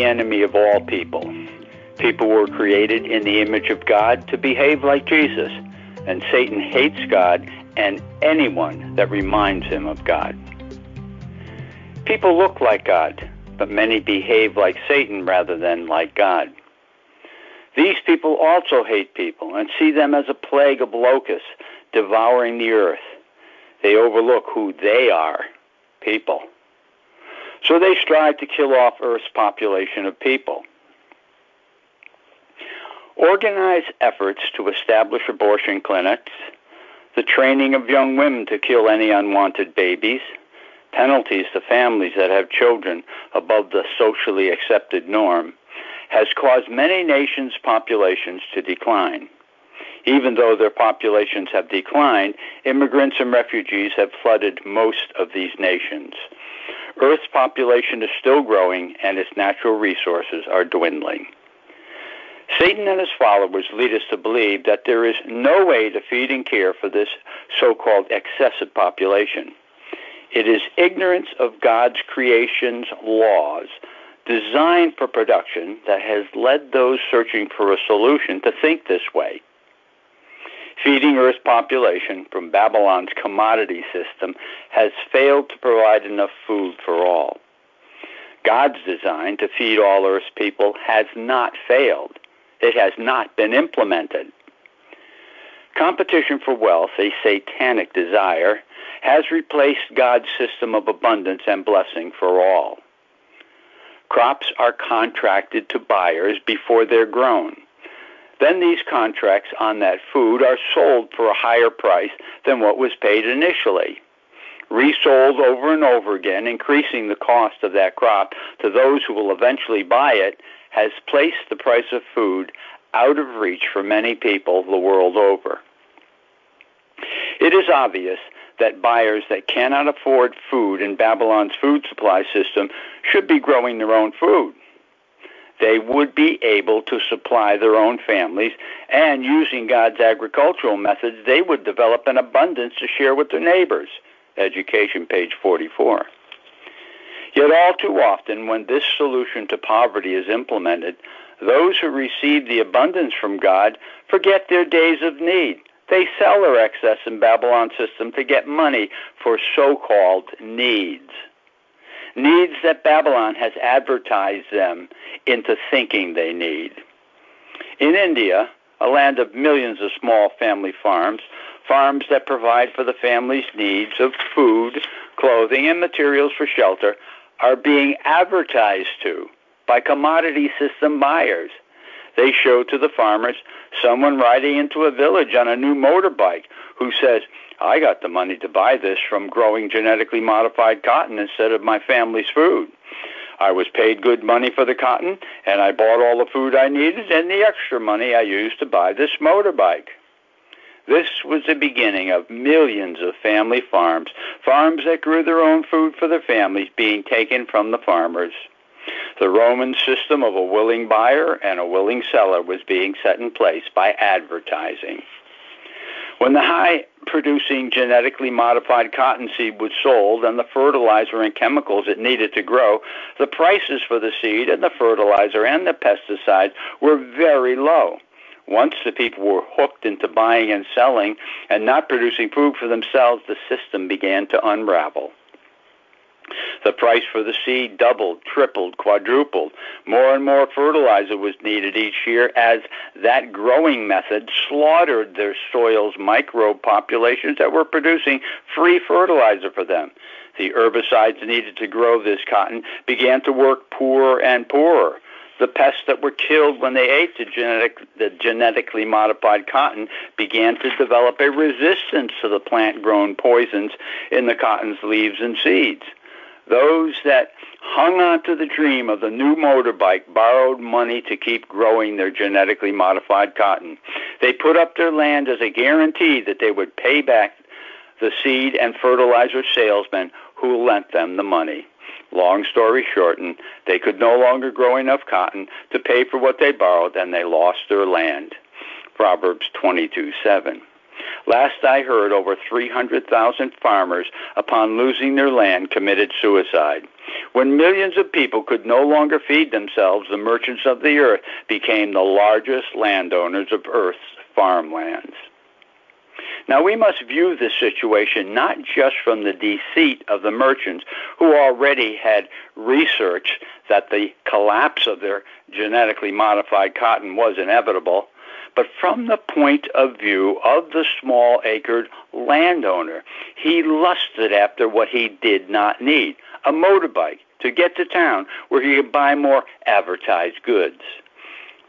the enemy of all people. People were created in the image of God to behave like Jesus, and Satan hates God and anyone that reminds him of God. People look like God, but many behave like Satan rather than like God. These people also hate people and see them as a plague of locusts devouring the earth. They overlook who they are, people. So they strive to kill off Earth's population of people. Organized efforts to establish abortion clinics, the training of young women to kill any unwanted babies, penalties to families that have children above the socially accepted norm, has caused many nations' populations to decline. Even though their populations have declined, immigrants and refugees have flooded most of these nations. Earth's population is still growing, and its natural resources are dwindling. Satan and his followers lead us to believe that there is no way to feed and care for this so-called excessive population. It is ignorance of God's creation's laws designed for production that has led those searching for a solution to think this way. Feeding Earth's population from Babylon's commodity system has failed to provide enough food for all. God's design to feed all Earth's people has not failed. It has not been implemented. Competition for wealth, a satanic desire, has replaced God's system of abundance and blessing for all. Crops are contracted to buyers before they're grown. Then these contracts on that food are sold for a higher price than what was paid initially, resold over and over again, increasing the cost of that crop to those who will eventually buy it, has placed the price of food out of reach for many people the world over. It is obvious that buyers that cannot afford food in Babylon's food supply system should be growing their own food. They would be able to supply their own families, and using God's agricultural methods, they would develop an abundance to share with their neighbors. Education, page 44. Yet all too often, when this solution to poverty is implemented, those who receive the abundance from God forget their days of need. They sell their excess in Babylon's system to get money for so-called needs. Needs that Babylon has advertised them into thinking they need. In India, a land of millions of small family farms, farms that provide for the family's needs of food, clothing, and materials for shelter, are being advertised to by commodity system buyers. They show to the farmers someone riding into a village on a new motorbike who says, "I got the money to buy this from growing genetically modified cotton instead of my family's food. I was paid good money for the cotton, and I bought all the food I needed and the extra money I used to buy this motorbike." This was the beginning of millions of family farms, farms that grew their own food for their families being taken from the farmers. The Roman system of a willing buyer and a willing seller was being set in place by advertising. When the high-producing genetically modified cottonseed was sold and the fertilizer and chemicals it needed to grow, the prices for the seed and the fertilizer and the pesticides were very low. Once the people were hooked into buying and selling and not producing food for themselves, the system began to unravel. The price for the seed doubled, tripled, quadrupled. More and more fertilizer was needed each year as that growing method slaughtered their soil's microbe populations that were producing free fertilizer for them. The herbicides needed to grow this cotton began to work poorer and poorer. The pests that were killed when they ate the genetically modified cotton began to develop a resistance to the plant-grown poisons in the cotton's leaves and seeds. Those that hung on to the dream of the new motorbike borrowed money to keep growing their genetically modified cotton. They put up their land as a guarantee that they would pay back the seed and fertilizer salesmen who lent them the money. Long story shortened, they could no longer grow enough cotton to pay for what they borrowed, and they lost their land. Proverbs 22:7. Last I heard, over 300,000 farmers, upon losing their land, committed suicide. When millions of people could no longer feed themselves, the merchants of the earth became the largest landowners of Earth's farmlands. Now, we must view this situation not just from the deceit of the merchants, who already had researched that the collapse of their genetically modified cotton was inevitable, but from the point of view of the small-acred landowner. He lusted after what he did not need, a motorbike, to get to town where he could buy more advertised goods.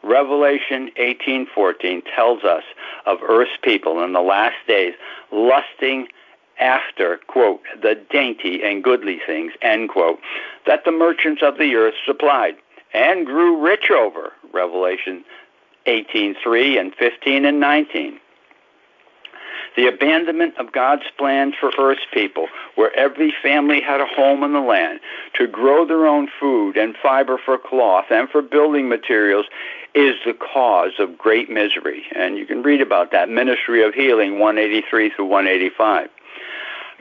Revelation 18:14 tells us of Earth's people in the last days lusting after, quote, the dainty and goodly things, end quote, that the merchants of the earth supplied and grew rich over, Revelation 18:3 and 15 and 19. The abandonment of God's plan for Earth's people, where every family had a home in the land to grow their own food and fiber for cloth and for building materials, is the cause of great misery. And you can read about that, Ministry of Healing 183 through 185.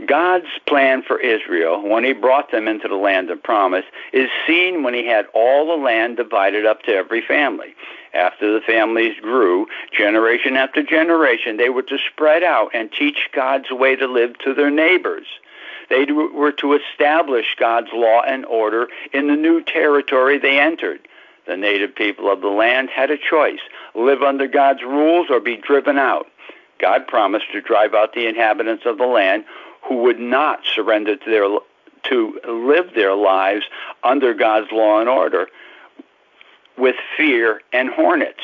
God's plan for Israel, when he brought them into the land of promise, is seen when he had all the land divided up to every family. After the families grew, generation after generation, they were to spread out and teach God's way to live to their neighbors. They were to establish God's law and order in the new territory they entered. The native people of the land had a choice: live under God's rules or be driven out. God promised to drive out the inhabitants of the land who would not surrender to live their lives under God's law and order with fear and hornets.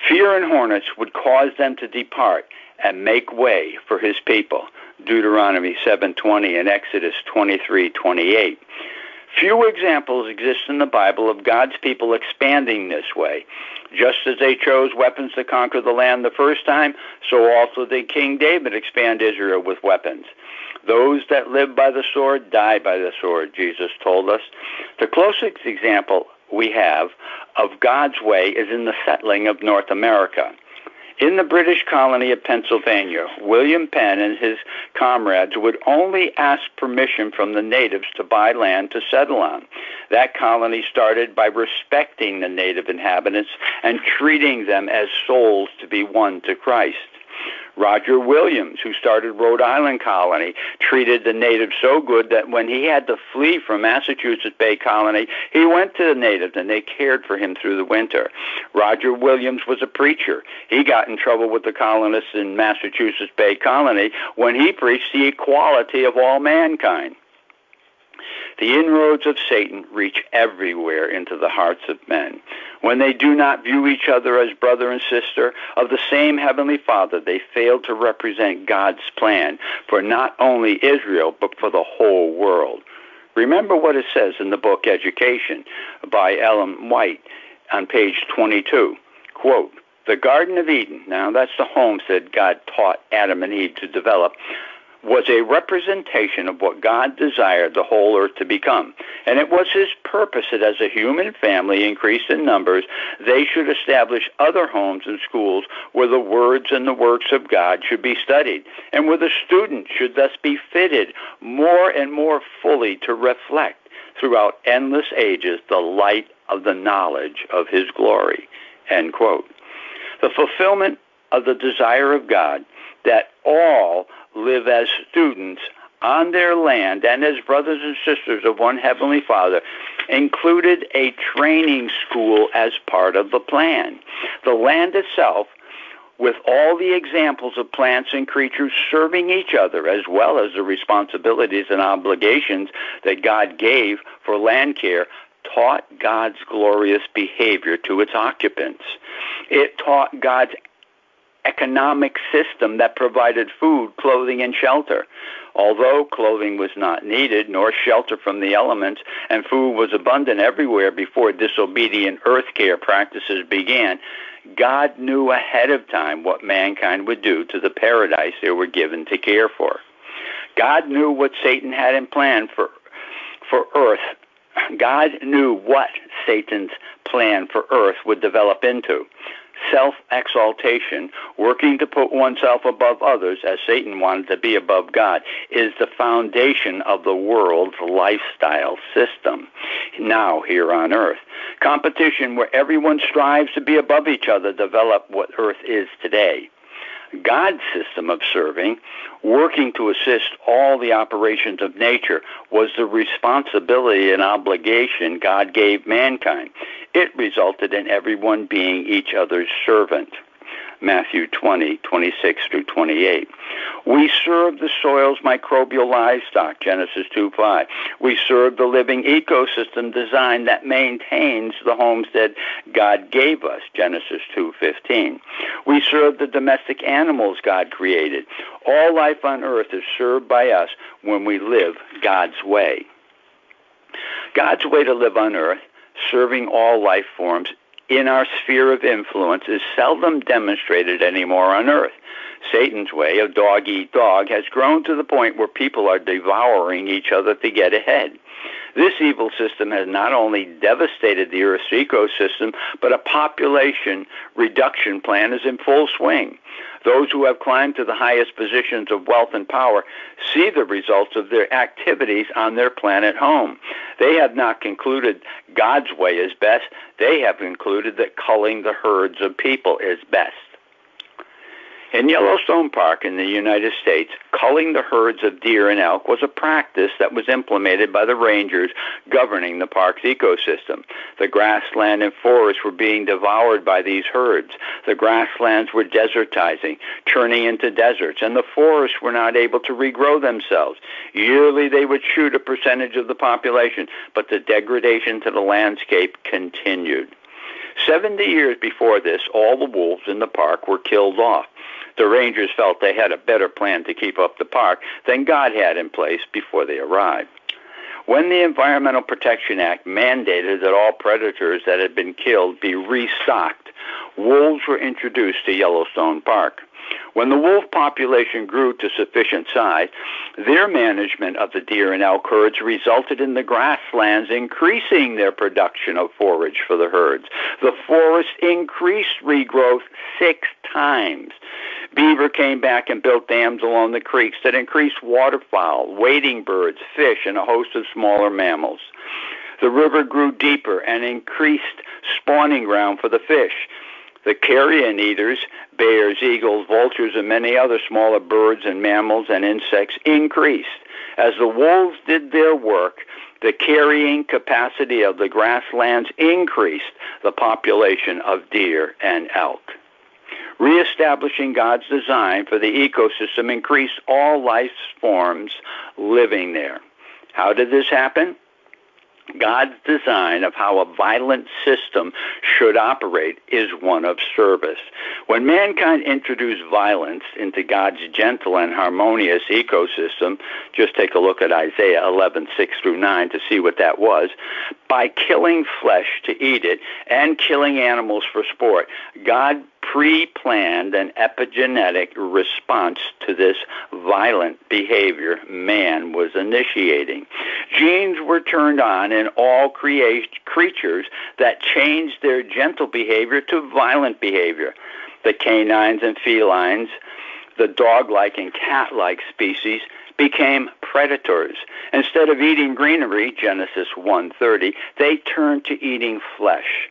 Fear and hornets would cause them to depart and make way for his people. Deuteronomy 7:20 and Exodus 23:28. Few examples exist in the Bible of God's people expanding this way. Just as they chose weapons to conquer the land the first time, so also did King David expand Israel with weapons. Those that live by the sword die by the sword, Jesus told us. The closest example we have of God's way is in the settling of North America. In the British colony of Pennsylvania, William Penn and his comrades would only ask permission from the natives to buy land to settle on. That colony started by respecting the native inhabitants and treating them as souls to be won to Christ. Roger Williams, who started Rhode Island Colony, treated the natives so good that when he had to flee from Massachusetts Bay Colony, he went to the natives and they cared for him through the winter. Roger Williams was a preacher. He got in trouble with the colonists in Massachusetts Bay Colony when he preached the equality of all mankind. The inroads of Satan reach everywhere into the hearts of men. When they do not view each other as brother and sister of the same Heavenly Father, they fail to represent God's plan for not only Israel, but for the whole world. Remember what it says in the book Education by Ellen White on page 22. Quote, the Garden of Eden, now that's the homestead God taught Adam and Eve to develop, was a representation of what God desired the whole earth to become. And it was his purpose that as a human family increased in numbers, they should establish other homes and schools where the words and the works of God should be studied, and where the student should thus be fitted more and more fully to reflect throughout endless ages the light of the knowledge of his glory. End quote. The fulfillment of the desire of God that all live as students on their land and as brothers and sisters of one Heavenly Father included a training school as part of the plan. The land itself, with all the examples of plants and creatures serving each other, as well as the responsibilities and obligations that God gave for land care, taught God's glorious behavior to its occupants. It taught God's economic system that provided food, clothing, and shelter. Although clothing was not needed, nor shelter from the elements, and food was abundant everywhere before disobedient earth care practices began, God knew ahead of time what mankind would do to the paradise they were given to care for. God knew what Satan had in plan for earth. God knew what Satan's plan for earth would develop into. self-exaltation, working to put oneself above others, as Satan wanted to be above God, is the foundation of the world's lifestyle system now here on earth. Competition where everyone strives to be above each other developed what earth is today. God's system of serving, working to assist all the operations of nature, was the responsibility and obligation God gave mankind. It resulted in everyone being each other's servant. Matthew 20:26 through 28. We serve the soil's microbial livestock, Genesis 2:5. We serve the living ecosystem design that maintains the homestead God gave us, Genesis 2:15. We serve the domestic animals God created. All life on earth is served by us when we live God's way. God's way to live on earth, serving all life forms, in our sphere of influence is seldom demonstrated anymore on earth. Satan's way of dog eat dog has grown to the point where people are devouring each other to get ahead. This evil system has not only devastated the Earth's ecosystem, but a population reduction plan is in full swing. Those who have climbed to the highest positions of wealth and power see the results of their activities on their planet home. They have not concluded God's way is best. They have concluded that culling the herds of people is best. In Yellowstone Park in the United States, culling the herds of deer and elk was a practice that was implemented by the rangers governing the park's ecosystem. The grassland and forests were being devoured by these herds. The grasslands were desertizing, turning into deserts, and the forests were not able to regrow themselves. Yearly, they would shoot a percentage of the population, but the degradation to the landscape continued. 70 years before this, all the wolves in the park were killed off. The rangers felt they had a better plan to keep up the park than God had in place before they arrived. When the Environmental Protection Act mandated that all predators that had been killed be restocked, wolves were introduced to Yellowstone Park. When the wolf population grew to sufficient size, their management of the deer and elk herds resulted in the grasslands increasing their production of forage for the herds. The forest increased regrowth 6 times. Beaver came back and built dams along the creeks that increased waterfowl, wading birds, fish, and a host of smaller mammals. The river grew deeper and increased spawning ground for the fish. The carrion eaters, bears, eagles, vultures, and many other smaller birds and mammals and insects increased. As the wolves did their work, the carrying capacity of the grasslands increased the population of deer and elk. Reestablishing God's design for the ecosystem increased all life forms living there. How did this happen? God's design of how a violent system should operate is one of service. When mankind introduced violence into God's gentle and harmonious ecosystem, just take a look at Isaiah 11:6-9 to see what that was, by killing flesh to eat it and killing animals for sport, God pre-planned an epigenetic response to this violent behavior man was initiating. Genes were turned on in all creatures that changed their gentle behavior to violent behavior. The canines and felines, the dog-like and cat-like species, became predators. Instead of eating greenery, Genesis 1:30, they turned to eating flesh.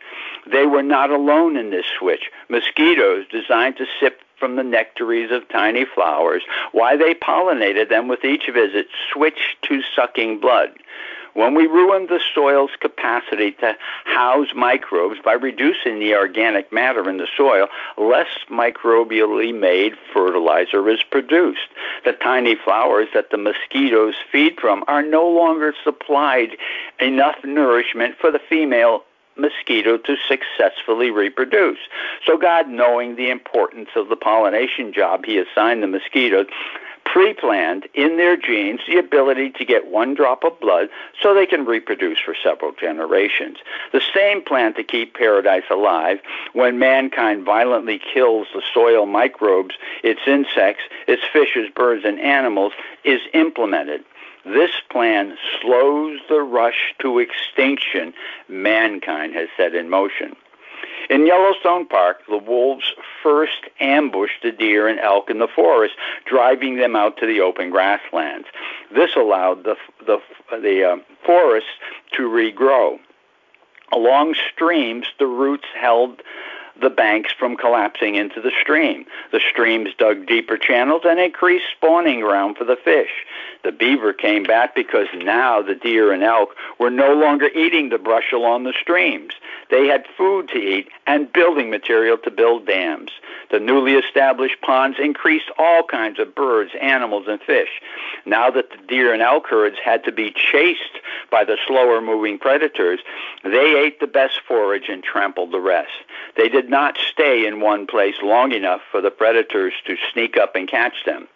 They were not alone in this switch. Mosquitoes, designed to sip from the nectaries of tiny flowers, while they pollinated them with each visit, switched to sucking blood. When we ruin the soil's capacity to house microbes by reducing the organic matter in the soil, less microbially made fertilizer is produced. The tiny flowers that the mosquitoes feed from are no longer supplied enough nourishment for the female mosquito to successfully reproduce. So God, knowing the importance of the pollination job he assigned the mosquitoes, pre-planned in their genes the ability to get one drop of blood so they can reproduce for several generations. The same plan to keep paradise alive when mankind violently kills the soil microbes, its insects, its fishes, birds, and animals is implemented. This plan slows the rush to extinction mankind has set in motion. In Yellowstone Park, the wolves first ambushed the deer and elk in the forest, driving them out to the open grasslands. This allowed the forests to regrow. Along streams, the roots held the banks from collapsing into the stream. The streams dug deeper channels and increased spawning ground for the fish. The beaver came back because now the deer and elk were no longer eating the brush along the streams. They had food to eat and building material to build dams. The newly established ponds increased all kinds of birds, animals, and fish. Now that the deer and elk herds had to be chased by the slower-moving predators, they ate the best forage and trampled the rest. They did not stay in one place long enough for the predators to sneak up and catch them.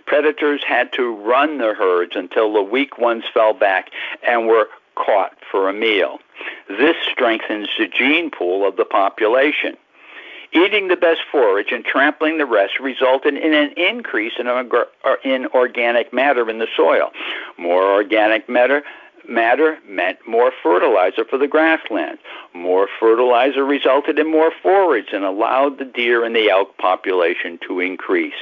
Predators had to run their herds until the weak ones fell back and were caught for a meal. This strengthens the gene pool of the population. Eating the best forage and trampling the rest resulted in an increase in organic matter in the soil. More organic matter meant more fertilizer for the grasslands. More fertilizer resulted in more forage and allowed the deer and the elk population to increase.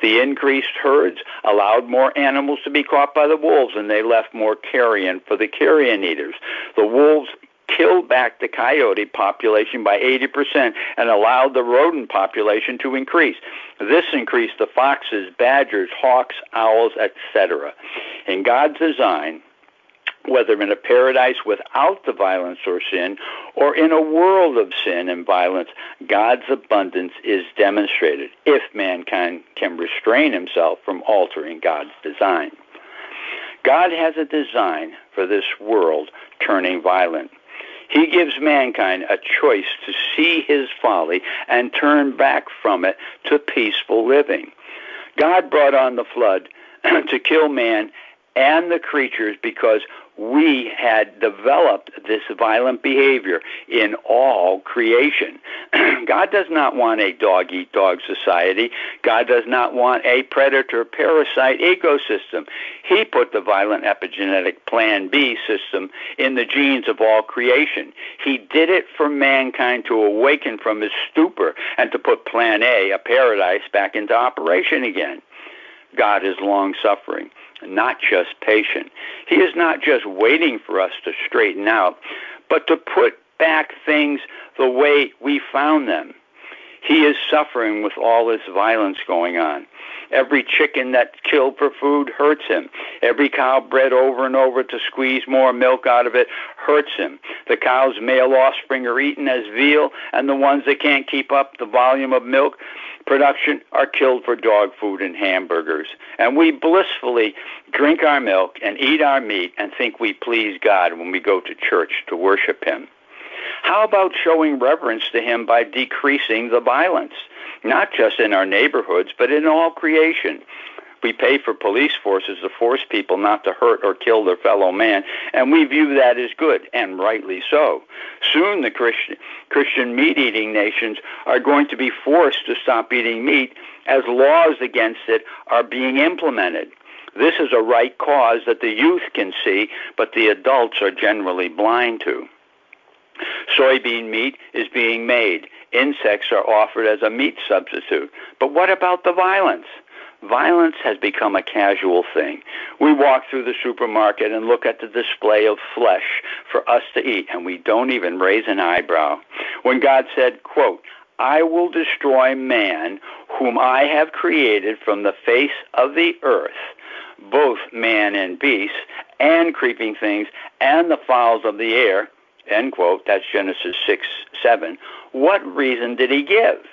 The increased herds allowed more animals to be caught by the wolves, and they left more carrion for the carrion eaters. The wolves killed back the coyote population by 80% and allowed the rodent population to increase. This increased the foxes, badgers, hawks, owls, etc. In God's design, whether in a paradise without the violence or sin, or in a world of sin and violence, God's abundance is demonstrated if mankind can restrain himself from altering God's design. God has a design for this world turning violent. He gives mankind a choice to see his folly and turn back from it to peaceful living. God brought on the flood to kill man and the creatures because we had developed this violent behavior in all creation. God does not want a dog-eat-dog society. God does not want a predator-parasite ecosystem. He put the violent epigenetic Plan B system in the genes of all creation. He did it for mankind to awaken from his stupor and to put Plan A, a paradise, back into operation again. God is long-suffering, not just patient. He is not just waiting for us to straighten out, but to put back things the way we found them. He is suffering with all this violence going on. Every chicken that's killed for food hurts him. Every cow bred over and over to squeeze more milk out of it hurts him. The cow's male offspring are eaten as veal, and the ones that can't keep up the volume of milk production are killed for dog food and hamburgers. And we blissfully drink our milk and eat our meat and think we please God when we go to church to worship him. How about showing reverence to him by decreasing the violence, not just in our neighborhoods, but in all creation? We pay for police forces to force people not to hurt or kill their fellow man, and we view that as good, and rightly so. Soon the Christian meat-eating nations are going to be forced to stop eating meat as laws against it are being implemented. This is a right cause that the youth can see, but the adults are generally blind to. Soybean meat is being made. Insects are offered as a meat substitute. But what about the violence? Violence has become a casual thing. We walk through the supermarket and look at the display of flesh for us to eat, and we don't even raise an eyebrow. When God said, quote, "I will destroy man, whom I have created from the face of the earth, both man and beast, and creeping things, and the fowls of the air," end quote, that's Genesis 6:7. What reason did he give?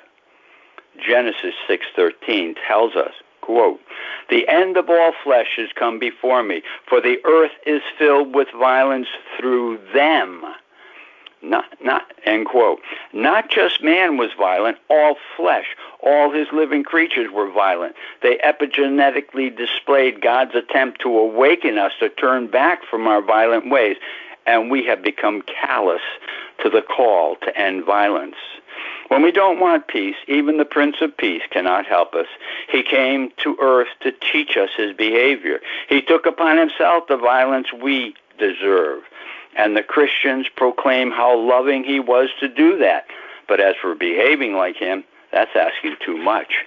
Genesis 6:13 tells us, quote, "The end of all flesh has come before me, for the earth is filled with violence through them." End quote. Not just man was violent, all flesh, all his living creatures were violent. They epigenetically displayed God's attempt to awaken us to turn back from our violent ways, and we have become callous to the call to end violence. When we don't want peace, even the Prince of Peace cannot help us. He came to earth to teach us his behavior. He took upon himself the violence we deserve. And the Christians proclaim how loving he was to do that. But as for behaving like him, that's asking too much.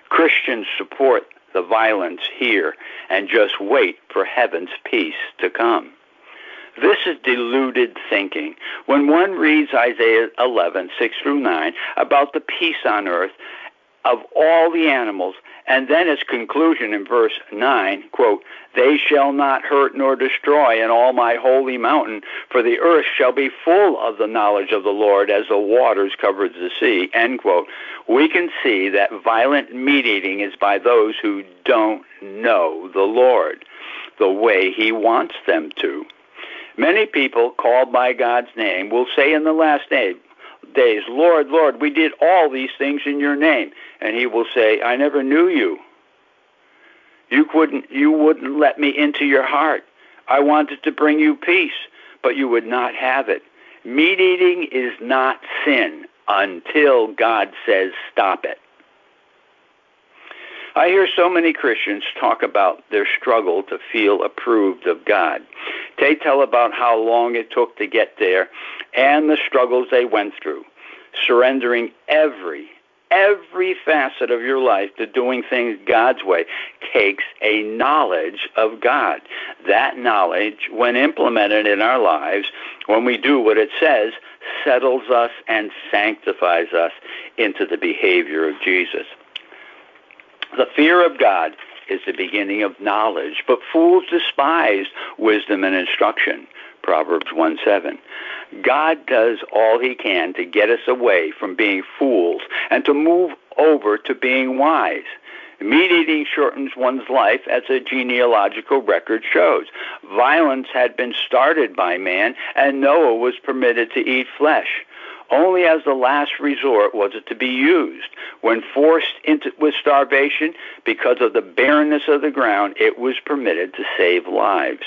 Christians support the violence here and just wait for heaven's peace to come. This is deluded thinking. When one reads Isaiah 11, 6 through 9, about the peace on earth of all the animals, and then its conclusion in verse 9, quote, "They shall not hurt nor destroy in all my holy mountain, for the earth shall be full of the knowledge of the Lord as the waters covered the sea," end quote, we can see that violent meat-eating is by those who don't know the Lord the way he wants them to. Many people called by God's name will say in the last days, "Lord, Lord, we did all these things in your name." And he will say, "I never knew you. You wouldn't let me into your heart. I wanted to bring you peace, but you would not have it." Meat eating is not sin until God says stop it. I hear so many Christians talk about their struggle to feel approved of God. They tell about how long it took to get there and the struggles they went through. Surrendering every facet of your life to doing things God's way takes a knowledge of God. That knowledge, when implemented in our lives, when we do what it says, settles us and sanctifies us into the behavior of Jesus. The fear of God is the beginning of knowledge, but fools despise wisdom and instruction. Proverbs 1:7. God does all he can to get us away from being fools and to move over to being wise. Meat eating shortens one's life, as a genealogical record shows. Violence had been started by man, and Noah was permitted to eat flesh. Only as the last resort was it to be used. When forced with starvation because of the barrenness of the ground, it was permitted to save lives.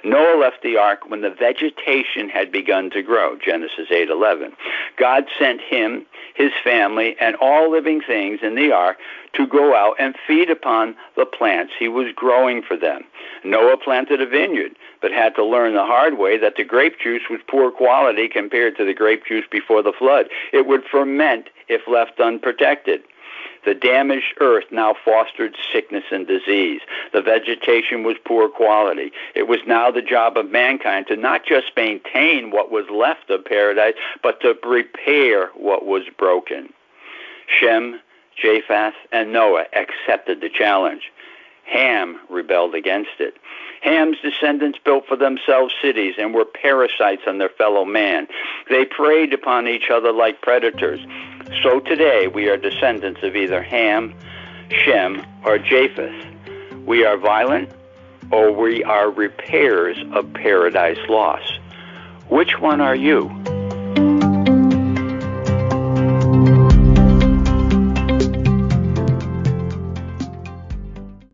Noah left the ark when the vegetation had begun to grow, Genesis 8:11. God sent him, his family, and all living things in the ark to go out and feed upon the plants he was growing for them. Noah planted a vineyard, but had to learn the hard way that the grape juice was poor quality compared to the grape juice before the flood. It would ferment if left unprotected. The damaged earth now fostered sickness and disease. The vegetation was poor quality. It was now the job of mankind to not just maintain what was left of paradise, but to repair what was broken. Shem, Japheth, and Noah accepted the challenge. Ham rebelled against it. Ham's descendants built for themselves cities and were parasites on their fellow man. They preyed upon each other like predators. So today we are descendants of either Ham, Shem, or Japheth. We are violent, or we are repairers of paradise lost. Which one are you?